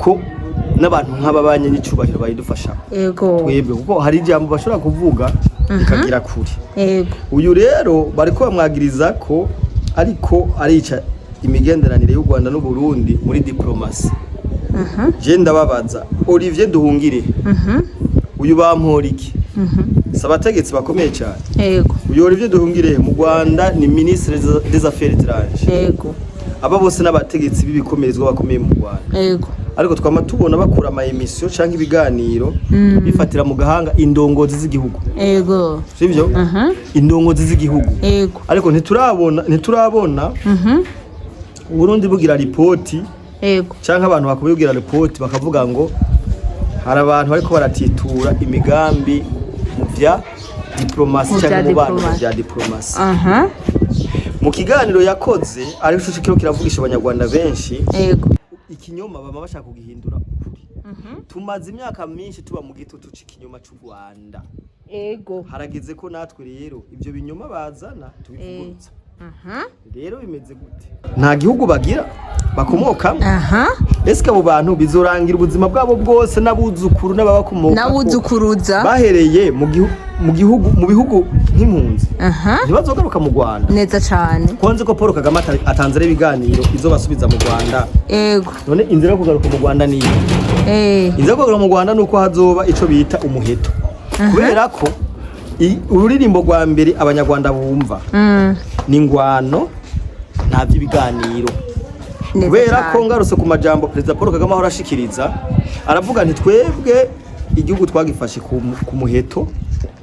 ariko n'abantu nk'ababanye n'icubahiro bayidufasha twebwe kuko hari ijambo bashobora kuvuga ikagira kuri uyu rero bariko bamwagiriza ko ariko arica imigenderanire y'u Rwanda n'u Burundi muri diplomasi. Je ndababaza Olivier Duhungire uyu bampora iki sabategetsi bakomeye cyane uyu Olivier Duhungire mu Rwanda ni ministre des affaires étrangères aba bose n'abategetsi b'ibikomerezwa bakomeye mu Rwanda ariko twama tubona bakura ama emission canke ibiganiro bifatira mu gahanga indongozi z'igihugu sivyo indongozi z'igihugu ariko ntiturabona Burundi bugira ripoti canke abantu bakubigira ripoti bakavuga ngo hari abantu bariko baratitura imigambi mu vya diplomasi canke mu bantu vya diplomasi mu kiganiro yakoze ari cyo kiro kiravugisha abanyarwanda benshi ikinyoma baba bashaka kugihindura ukuri tumaze imyaka myinshi tuba mu gitutu c'ikinyoma c'u Rwanda harageze ko natwe rero ibyo binyoma bazana tubivugurutsa rero bimeze gute nta gihugu bagira bakomokamo eske abo bantu bizorangira ubuzima bwabo bwose n'abuzukuru n'ababakomoka n'abuzukuruza bahereye mu bihugu nk'impunzi ntibazogaruka mu Rwanda neza cyane konze ko Paul Kagame atanze ibiganiro izobasubiza mu Rwanda none inzira yo kugaruka mu Rwanda ni inzira yo kugaruka mu Rwanda nuko hazoba ico bita umuheto kubera ko ururirimbo rwa mbere abanyarwanda bumva ni ngwano nta by'ibiganiro kubera ko ngarutse ku majambo Perezida Paul Kagame ahora ashikiriza aravuga nti twebwe igihugu twagifashe ku muheto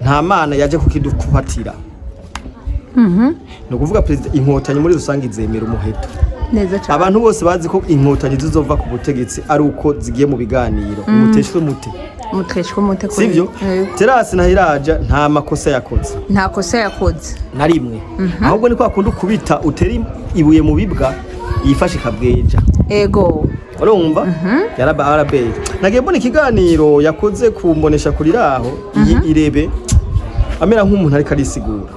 nta mana yaje kukidufatira no kuvuga Perezida inkotanyi muri rusange izemera umuheto neza cyane abantu bose bazi ko inkotanyi zizova ku butegetsi ari uko zigiye mu biganiro umuteshwe mute sivyo Terasi Nahiraja nta makosa yakoze na rimwe ahubwo ni kwa kundi kubita uteri ibuye mu bibwa yifashe kabweja urumva arabeje nagiye mbona ikiganiro yakoze kumbonesha kuri raho irebe amera nk'umuntu ariko arisigura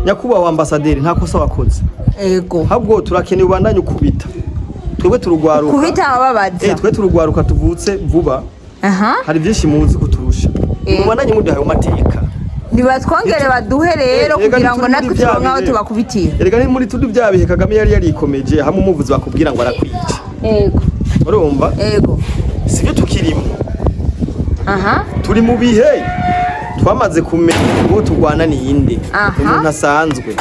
nyakuba ambassadeur nta kosa wakoze ahubwo turakeneye ubandanye ukubita twebwe turugwaruka kubita ababaza twe turugwaruka tuvutse vuba hari byinshi muzi kuturusha ubandanye mudahaye amateka nibatwongere baduhe rero kugira ngo natwe turonka aho tubakubitira erega ni muri tudu byabihe Kagame yari yarikomeje hamwe umuvuzi bakubwira ngo arakwica urumva sivyo tukirimo turi mu bihe twamaze kumenya ngo turwana niyinde umuntu asanzwe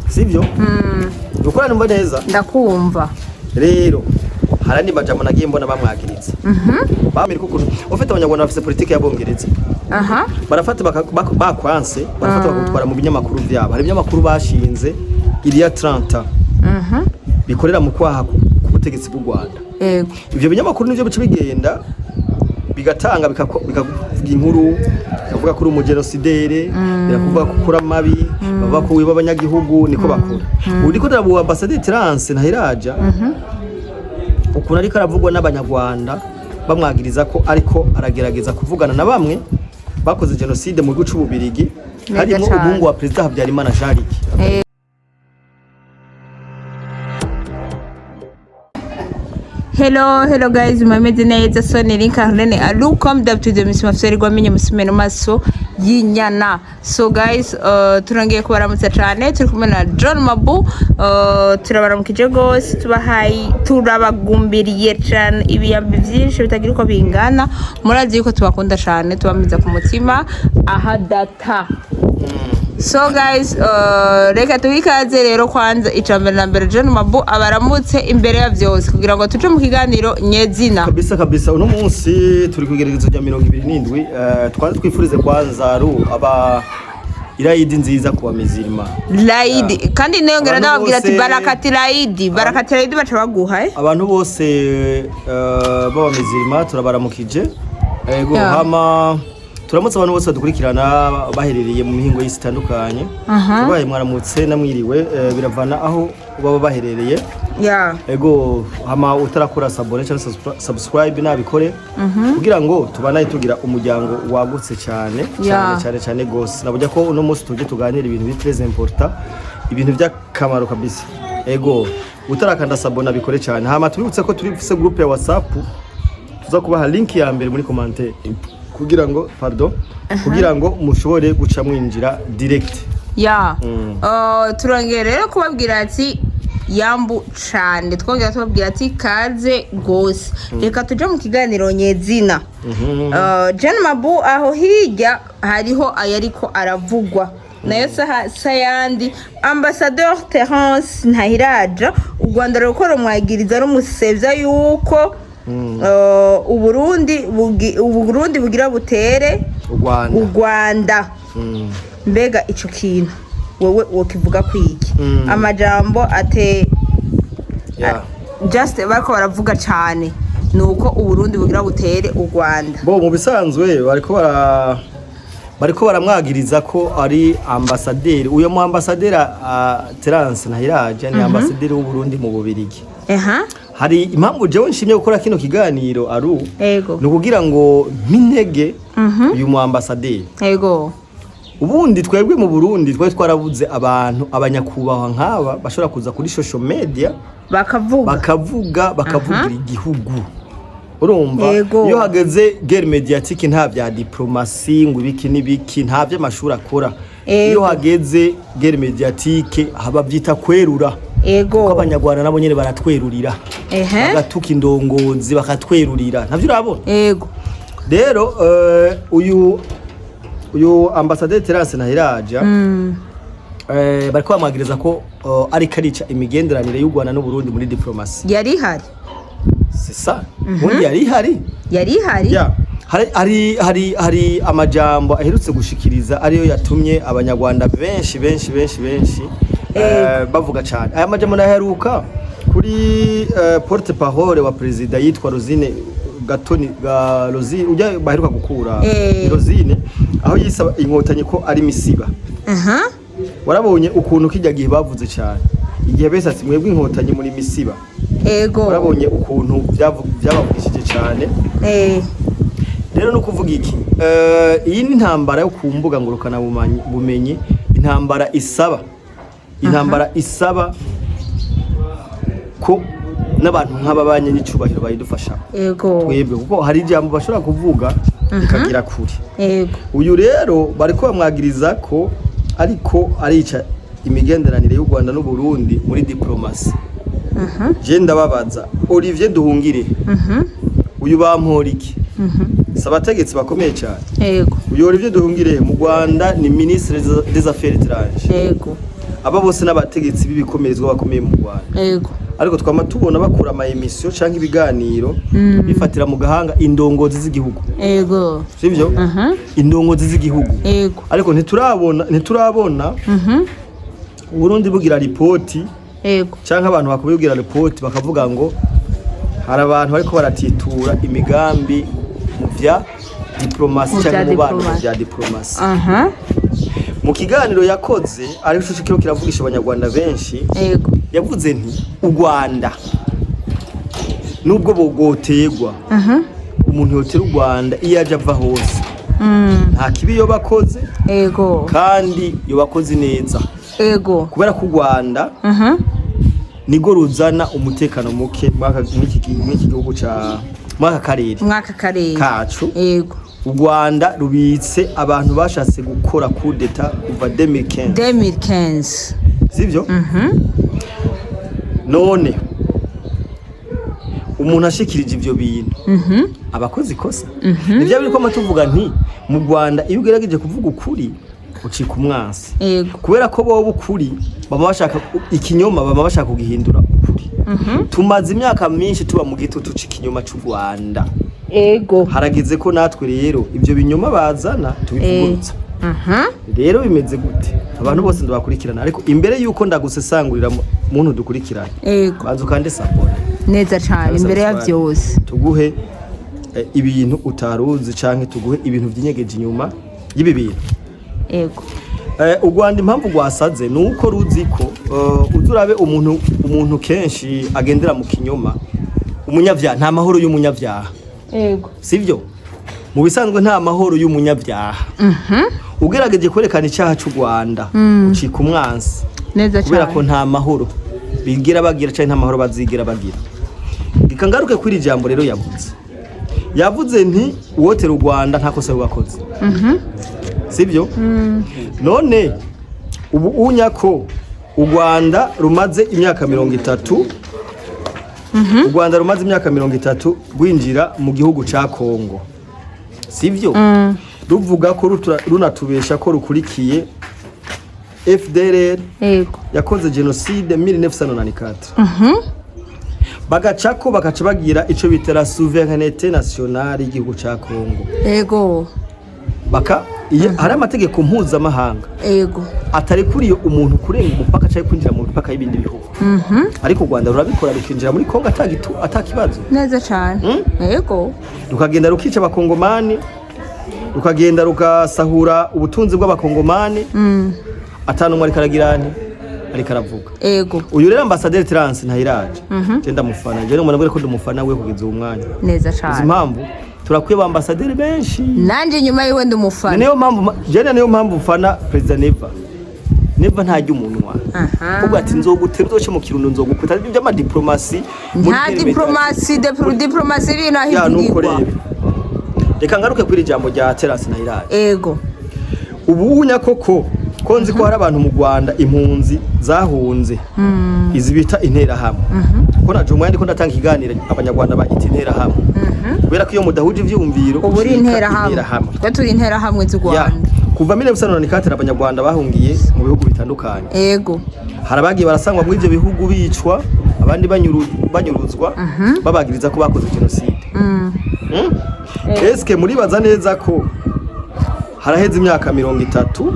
sivyo ukora numva neza ndakumva rero harani bajamo nagiye mbona bamwagiritse bamira kuko ufite abanyarwanda bafite politike yabongereza barafata bakwanse barafata bakutwara mu binyamakuru byabo hari ibinyamakuru bashinze iriya 30 bikorera mu kwaha ku butegetsi bw'u Rwanda ivyo binyamakuru nivyo bice bigenda bigatanga bikavuga inkuru bikavuga kuri umugenosidere birakuvuga kuri amabi baba ko wiba abanyagihugu niko bakora uriko ndabu ambassadeur Terence Nahiraja ukuntu ariko aravugwa n'abanyarwanda bamwagiriza ko ariko aragerageza kuvugana na bamwe bakoze genocide mu gihugu c'Ububirigi harimo umuhungu wa Perezida Habyarimana Jariki Hello guys, mumeze neza so ni Linkarlene alukom dabtude mismafseri gwamenye musimeno maso yinyana. So guys, turangiye kubaramutsa cyane turi kumwe na John Mabu, turabaramukije gose turabagumbiriye cyane ibiyambi byinshi bitagira uko bingana. Murazi yuko tubakunda cyane tubamiza ku mutima aha data. So guys, reka tubikaze rero kwanza icambere na mbere John Mabu abaramutse imbere ya byose kugira ngo tuje mu kiganiro nyezina. Kabisa uno munsi turi kugeregezo rya 27 twanze twifurize kwanza aba Iraidi nziza kuwa mizirima. Laidi kandi neyongera ndababwira ati barakati Laidi baca baguha abantu bose baba mizirima turabaramukije yego hama turamutse abantu bose badukurikirana baherereye mu mihingo y'isitandukanye tubaye mwaramutse namwiriwe biravana aho baba baherereye ego hama utarakora sabone cyangwa subscribe nabikore kugira ngo tubanaye tugira umuryango wagutse cyane gose nabujya ko uno munsi tuje tuganira ibintu bi très important ibintu by'akamaro kabisa ego utarakanda sabona bikore cyane. Hama tubibutse ko turi fise groupe ya WhatsApp tuza kubaha link ya mbere muri commentaire kugira ngo kugira ngo mushobore guca mwinjira direct. Turongera rero kubabwira ati Yambu cyane, twongera tubabwira ati kaze gose. Reka tuje mu kiganiro nyezina. Jean Mabu aho hirya hariho ayariko aravugwa nayo sayandi. Ambassadeur Terence Ntahiraja u Rwanda rukora mwagiriza rumusevya yuko Uburundi bugira butere u Rwanda. Mbega ico kintu wewe wokivuga kwiki? Amajambo ate just bariko baravuga cyane nuko Uburundi bugira butere u Rwanda. Bo mu bisanzwe bariko baramwagiriza ko ari ambassadeur. Uyo mu ambassadeur Terence Ntahiraja ni ambassadeur w'u Burundi mu Bubirigi. Hari impamvu jewe nshimye gukora kino kiganiro aru nukugira ngo mpintege uyu mu ambassadeur. Ubundi twebwe mu Burundi twarabuze abantu abanyakubahwa nk'aba bashobora kuza kuri social media bakavugira igihugu. Urumva iyo hageze guerre mediatique nta bya diplomasi ngo ibiki nibiki, nta bya mashuri akora. Iyo hageze guerre mediatique haba byita kwerura. Kuko abanyarwanda nabo nyene baratwerurira, bagatuka indongozi bakatwerurira, navyo urabona. Rero uyu ambassadeur Terence Ntahiraja bariko bamwagiriza ko ari karica imigenderanire y'u Rwanda n'u Burundi muri diplomasi. Yari hari sisa ubundi yari hari hari amajambo aherutse gushikiriza ariyo yatumye abanyarwanda benshi bavuga cyane. Aya majambo naheruka kuri porte parole wa president yitwa Rosine Gatoni Rosine ujya baheruka gukura Rosine aho yisaba inkotanyi ko ari misiba. Warabonye ukuntu kijya gihe bavuze cyane igihe bese ati mwebwe inkotanyi muri misiba. Warabonye ukuntu byabavugishije cyane. Rero no kuvuga iki iyi ni intambara yo kumbuga ngurukana bumenyi, intambara isaba ko n'abantu nk'ababanye n'icubahiro bayidufasha twebwe, kuko hari ijambo bashobora kuvuga bikagira kuri. Uyu rero bariko bamwagiriza ko ariko arica imigenderanire y'u Rwanda n'u Burundi muri diplomasi. Je ndababaza Olivier Duhungire uyu bamporiki sabategetsi bakomeye cyane. Uyu Olivier Duhungire mu Rwanda ni ministre des affaires étrangères. Aba bose n'abategetsi b'ibikomerezwa bakomeye mu Rwanda. Ariko twama tubona bakura ama emission canke ibiganiro bifatira mu gahanga indongozi z'igihugu. Sivyo? Indongozi z'igihugu. Ariko ntiturabona Burundi bugira report canke abantu bakubigira report bakavuga ngo hari abantu bariko baratitura imigambi mu vya diplomasi canke mu bantu vya diplomasi. Mu kiganiro yakoze ari cyo kiravugisha abanyarwanda benshi. Yavuze nti u Rwanda nubwo bogotegwa umuntu yotera u Rwanda iyo aje ava hose nta kibi yo bakoze kandi yo bakoze neza kubera ku Rwanda nigo ruzana umutekano muke mw'iki gihugu ca mwaka karere kacu. U Rwanda rubitse abantu bashatse gukora coup d'etat kuva 2015 sivyo? None umuntu ashikirije ivyo bintu abakozi kosa. Nivyo biriko amatuvuga nti mu Rwanda iyo ugerageje kuvuga ukuri ucika umwansi, kubera ko bo ukuri baba bashaka ikinyoma, baba bashaka kugihindura ukuri. Tumaze imyaka myinshi tuba mu gitutu c'ikinyoma c'u Rwanda. Harageze ko natwe rero ivyo binyoma bazana tubivugurutsa. Rero bimeze gute? Abantu bose ndabakurikirana, ariko imbere yuko ndagusesangurira muntu dukurikirana banzu kandi support neza cyane imbere ya byose tuguhe ibintu utaruzi canke tuguhe ibintu byinyegeje inyuma y'ibi bintu. U Rwanda impamvu rwasaze nuko ruzi ko uzurabe umuntu kenshi agendera mu kinyoma, umunyavyaha nta mahoro y'umunyavyaha. Sivyo? Mu bisanzwe nta mahoro y'umunyavyaha. Ugerageje kwerekana icyaha cy'u Rwanda ucika umwansi neza cyane kubera ko nta mahoro bigira bagira cyane nta mahoro bazigira bagira. Ikangaruke kuri jambo rero yavuze nti uwotera u Rwanda nta kosa wakoze. Sibyo? None ubu unyako u Rwanda rumaze imyaka 30 u Rwanda rumaze imyaka 30 rwinjira mu gihugu ca Kongo. Sivyo? Ruvuga ko runatubesha ko rukurikiye FDLR yakoze genocide 1994. Bagacako bagaca bagira ico bitera souveraineté nationale y'igihugu ca Kongo. Ego. Baka hari amategeko mpuzamahanga. Ego. Atari kuriyo umuntu kurenga umupaka cyangwa kwinjira mu mipaka y'ibindi bihugu. Ariko u Rwanda rurabikora rukinjira muri Kongo atakibazo. Neza cyane. Ego. Rukagenda rukica abakongomani, rukagenda rukasahura ubutunzi bw'abakongomani. Atanumwe ari karagirane ari karavuga. Ego. Uyu rero ambassadeur Terence Ntahiraje. Tenda mufana. Je n'umuntu ko ndumufana we kugeza umwanya. Neza cyane. Impamvu turakwiye ba ambassadeur benshi. Nanje nyuma yiwe ndumufana. Niyo mpamvu mfana President Neva ntajya umunwa. Kuko ati nzogutera uzoce mu kirundo nzogukuta by'ama diplomasi. Nta diplomasi iri nahigirwa. Reka ngaruke kuri jambo rya Terence Ntahiraje. Ego. Ubu unyakoko konzi ko hari abantu mu Rwanda impunzi zahunze izi bita intera hamwe ko naje umwandi ko ndatanga ikiganiro abanyarwanda bagita intera hamwe kubera ko iyo mudahuje ivyumviro ubu uri intera hamwe twe turi intera hamwe z'u Rwanda kuva 1994 abanyarwanda bahungiye mu bihugu bitandukanye. Ego. Harabagiye barasangwa muri ivyo bihugu bicwa abandi banyuruzwa babagiriza ko bakoze genocide. Eske muribaza neza ko haraheze imyaka 30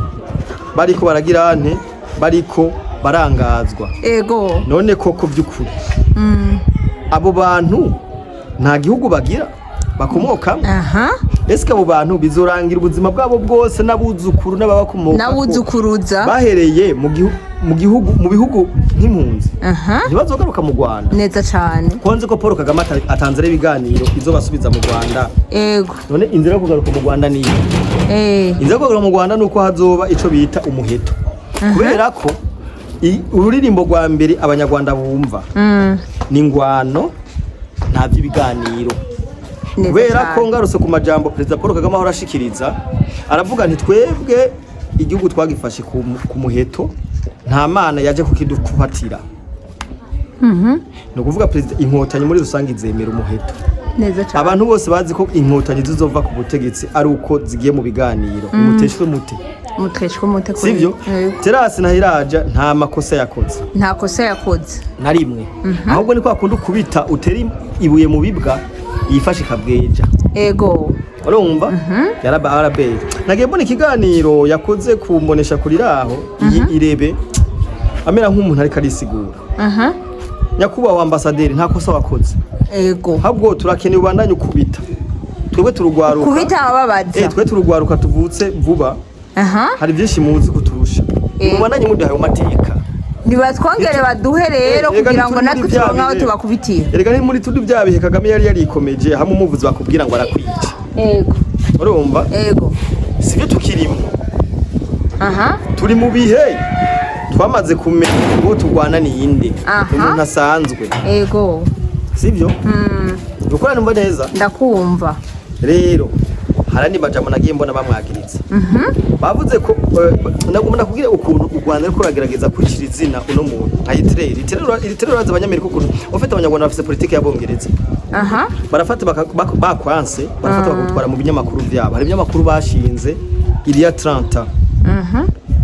bariko baragira ante bariko barangazwa. Ego. None koko byukuri abo bantu nta gihugu bagira bakomoka. Eske abo bantu bizorangira ubuzima bwabo bwose n'abuzukuru n'ababakomoka n'abuzukuruza bahereye mu bihugu nk'impunzi ntibazogaruka mu Rwanda. Neza cyane konze ko Paul Kagame atanze ibiganiro izobasubiza mu Rwanda. Ego. None inzira yo kugaruka mu Rwanda ni inzira yo kugaruka mu Rwanda nuko hazoba ico bita umuheto. Kubera ko ururirimbo rwa mbere abanyarwanda bumva ni ngwano nta by'ibiganiro. Kubera ko ngarutse ku majambo President Paul Kagame ahora ashikiriza aravuga nti twebwe igihugu twagifashe ku muheto nta mana yaje kukidufatira. No kuvuga President inkotanyi muri rusange izemera umuheto. Neza cyane. Abantu bose bazi ko inkotanyi zizova ku butegetsi ari uko zigiye mu biganiro. Umuteshwe mute. Sivyo? Terence Ntahiraje nta makosa yakoze. Nta kosa yakoze. Na rimwe. Ahubwo niko akunda kubita uteri ibuye mu bibwa yifashe kabweja. Ego. Urumva? Arabeje. Nagiye mbona ikiganiro yakoze kumbonesha kuri raho irebe amera nk'umuntu ari karisigura. Nyakuba wa ambassadeur nta kosa wakoze. Ego. Habwo turakeneye ubandanye ukubita. Twebwe turugwaruka. Kubita ababaza. Twe turugwaruka tuvutse vuba. Hari byinshi muzi kuturusha. Ubandanye mudahaye amateka. Nibatwongere baduhe rero kugira ngo natwe turonkaho tubakubitira. Erega ni muri tudi byabihe Kagame yari yarikomeje hamwe umuvuzi bakubwira ngo arakwica. Ego. Urumva? Ego. Sivyo tukirimo. Turi mu bihe twamaze kumenya ngo turwana niyinde. Umuntu asanzwe. Ego. Sivyo? Ukorana numva neza? Ndakumva. Rero harani bajamo nagiye mbona bamwagiritse. Bavuze ko ndagumana kugira ukuntu u Rwanda riko ragerageza kwicira izina uno muntu. Ayiterero raza abanyamerika ukuntu ufite abanyarwanda bafite politike y'abongereza. Barafata bakwanse, barafata bakutwara mu binyamakuru byabo. Hari ibinyamakuru bashinze iriya 30.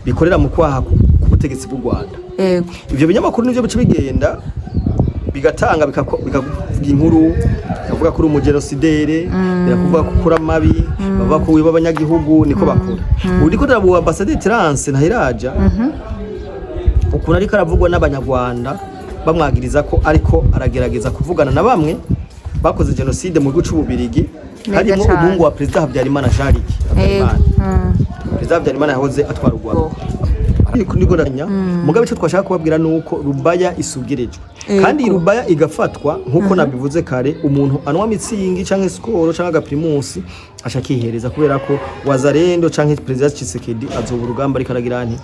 Bikorera mu kwaha ku butegetsi bw'u Rwanda. Yego. Ivyo binyamakuru nivyo bice bigenda bigatanga bikavuga inkuru bikavuga kuri umugenosidere birakuvuga ko kuri amabi baba ko wiba abanyagihugu niko bakora. Uriko ndabu ambassadeur Terence Ntahiraje ukuntu ariko aravugwa n'abanyarwanda bamwagiriza ko ariko aragerageza kuvugana na bamwe bakoze genocide mu gihugu cy'Ububirigi harimo umuhungu wa President Habyarimana Jariki. President Habyarimana yahoze atwara u Rwanda. Ariko nigoranya mugabe cyo twashaka kubabwira nuko Rubaya isugirijwe kandi Rubaya igafatwa nkuko nabivuze kare umuntu anwa mitsingi canke skoro canke agaprimusi ashakihereza kubera ko Wazarendo canke President Tshisekedi azoba urugamba ariko aragira nti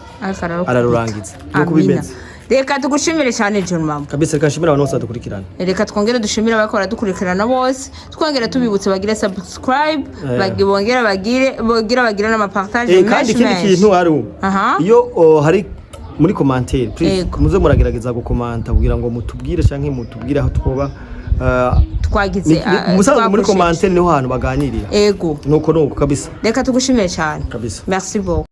ararurangiza nuko bimeze. reka tugushimire cyane John mama kabisa reka nshimira abantu bose badukurikirana reka twongere dushimire abakora dukurikirana bose twongera tubibutse bagire subscribe bagibongera bagire n'amapartage kandi ikindi kintu hari iyo hari muri commentaire please muze muragerageza gukomanta kugira ngo mutubwire canke mutubwire aho twoba twagize musanzwe muri commentaire niho hantu baganirira ego nuko kabisa reka tugushimire cyane kabisa merci beaucoup